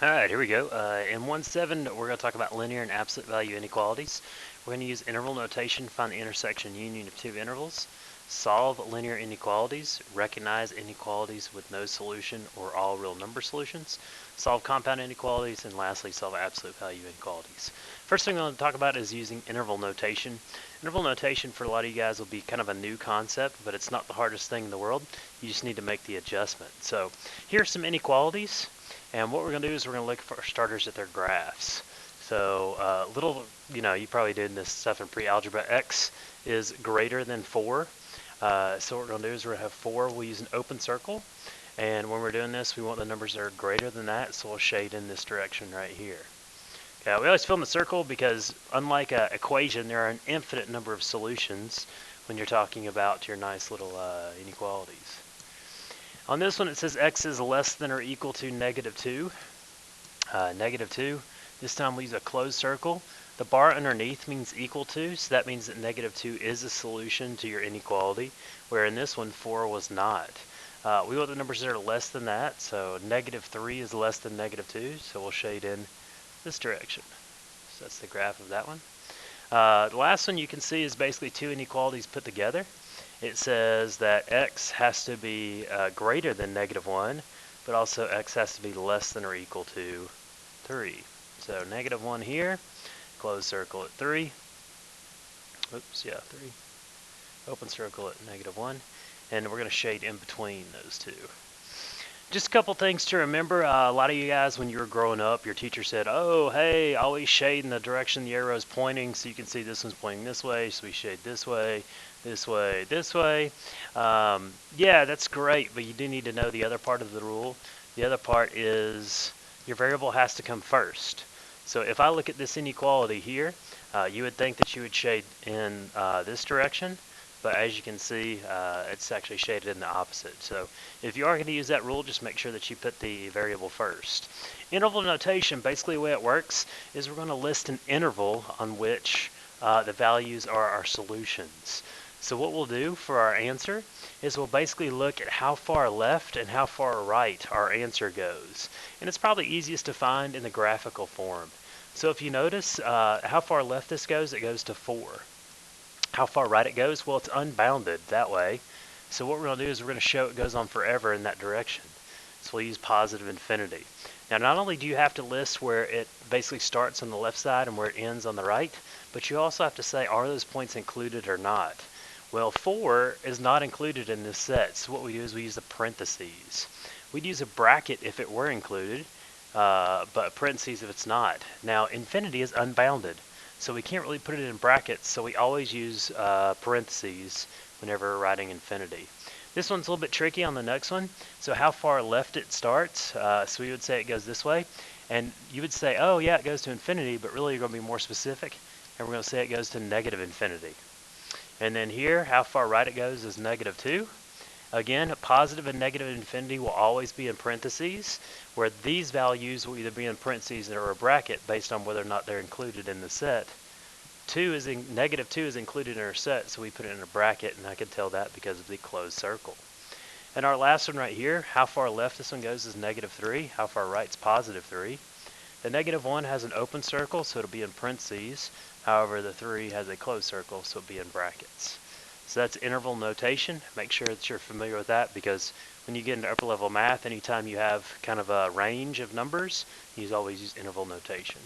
All right, here we go. In 1.7, we're going to talk about linear and absolute value inequalities. We're going to use interval notation to find the intersection union of two intervals, solve linear inequalities, recognize inequalities with no solution or all real number solutions, solve compound inequalities, and lastly, solve absolute value inequalities. First thing I'm going to talk about is using interval notation. Interval notation for a lot of you guys will be kind of a new concept, but it's not the hardest thing in the world. You just need to make the adjustment. So here are some inequalities. And what we're going to do is we're going to look for starters at their graphs. So you probably did this stuff in pre-algebra. X is greater than 4. So what we're going to do is we're going to have 4. We'll use an open circle. And when we're doing this, we want the numbers that are greater than that, so we'll shade in this direction right here. Okay, we always fill in the circle because unlike an equation, there are an infinite number of solutions when you're talking about your nice little inequalities. On this one, it says x is less than or equal to negative 2. Negative 2. This time we use a closed circle. The bar underneath means equal to, so that means that negative 2 is a solution to your inequality, where in this one 4 was not. We want the numbers that are less than that, so negative 3 is less than negative 2, so we'll shade in this direction. So that's the graph of that one. The last one you can see is basically two inequalities put together. It says that x has to be greater than negative 1, but also x has to be less than or equal to 3. So negative 1 here, closed circle at 3. Oops, yeah, 3. Open circle at negative 1. And we're going to shade in between those two. Just a couple things to remember. A lot of you guys, when you were growing up, your teacher said, oh, hey, always shade in the direction the arrow is pointing. So you can see this one's pointing this way, so we shade this way, this way, this way. Yeah, that's great, but you do need to know the other part of the rule. The other part is your variable has to come first. So if I look at this inequality here, you would think that you would shade in this direction. But as you can see, it's actually shaded in the opposite. So if you are going to use that rule, just make sure that you put the variable first. Interval notation, basically the way it works is we're going to list an interval on which the values are our solutions. So what we'll do for our answer is we'll basically look at how far left and how far right our answer goes. And it's probably easiest to find in the graphical form. So if you notice how far left this goes, it goes to 4. How far right it goes? Well, it's unbounded that way. So what we're going to do is we're going to show it goes on forever in that direction. So we'll use positive infinity. Now, not only do you have to list where it basically starts on the left side and where it ends on the right, but you also have to say, are those points included or not? Well, 4 is not included in this set, so what we do is we use the parentheses. We'd use a bracket if it were included, but parentheses if it's not. Now, infinity is unbounded. So we can't really put it in brackets, so we always use parentheses whenever we're writing infinity. This one's a little bit tricky on the next one. So how far left it starts, so we would say it goes this way. And you would say, oh yeah, it goes to infinity, but really you're going to be more specific. And we're going to say it goes to negative infinity. And then here, how far right it goes is negative 2. Again, positive and negative infinity will always be in parentheses, where these values will either be in parentheses or a bracket based on whether or not they're included in the set. Negative 2 is included in our set, so we put it in a bracket, and I can tell that because of the closed circle. And our last one right here, how far left this one goes is negative 3. How far right is positive 3. The negative 1 has an open circle, so it'll be in parentheses. However, the 3 has a closed circle, so it'll be in brackets. So that's interval notation. Make sure that you're familiar with that because when you get into upper level math, anytime you have kind of a range of numbers, you always use interval notation.